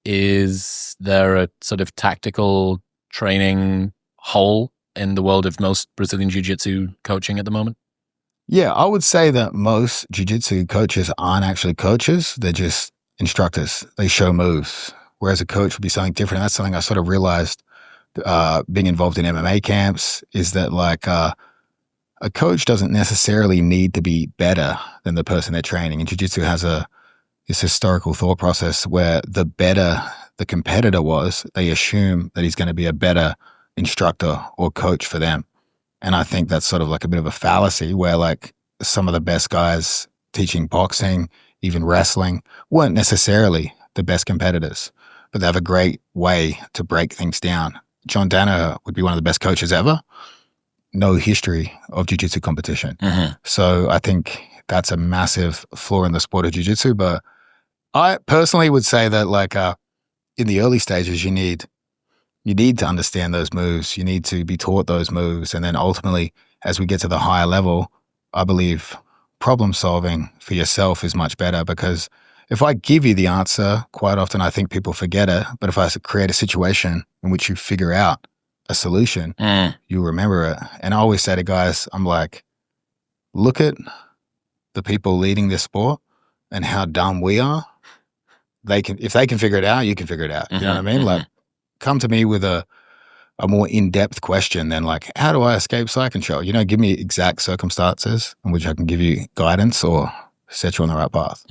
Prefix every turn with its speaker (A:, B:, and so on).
A: is there a sort of tactical training hole in the world of most Brazilian Jiu-Jitsu coaching at the moment?
B: Yeah, I would say that most jiu-jitsu coaches aren't actually coaches. They're just instructors. They show moves, whereas a coach would be something different. And that's something I sort of realized being involved in MMA camps is that a coach doesn't necessarily need to be better than the person they're training. And jiu-jitsu has this historical thought process where the better the competitor was, they assume that he's going to be a better instructor or coach for them. And I think that's sort of like a bit of a fallacy where like some of the best guys teaching boxing, even wrestling, weren't necessarily the best competitors, but they have a great way to break things down. John Danaher would be one of the best coaches ever. No history of jiu-jitsu competition.
A: Mm-hmm.
B: So I think that's a massive flaw in the sport of jiu-jitsu. But I personally would say that in the early stages, you need to understand those moves. You need to be taught those moves. And then ultimately, as we get to the higher level, I believe problem solving for yourself is much better, because if I give you the answer, quite often I think people forget it. But if I create a situation in which you figure out a solution, you remember it. And I always say to guys, I'm like, look at the people leading this sport and how dumb we are. If they can figure it out, you can figure it out. You know what I mean? Like, come to me with a more in-depth question than like, how do I escape side control? Give me exact circumstances in which I can give you guidance or set you on the right path.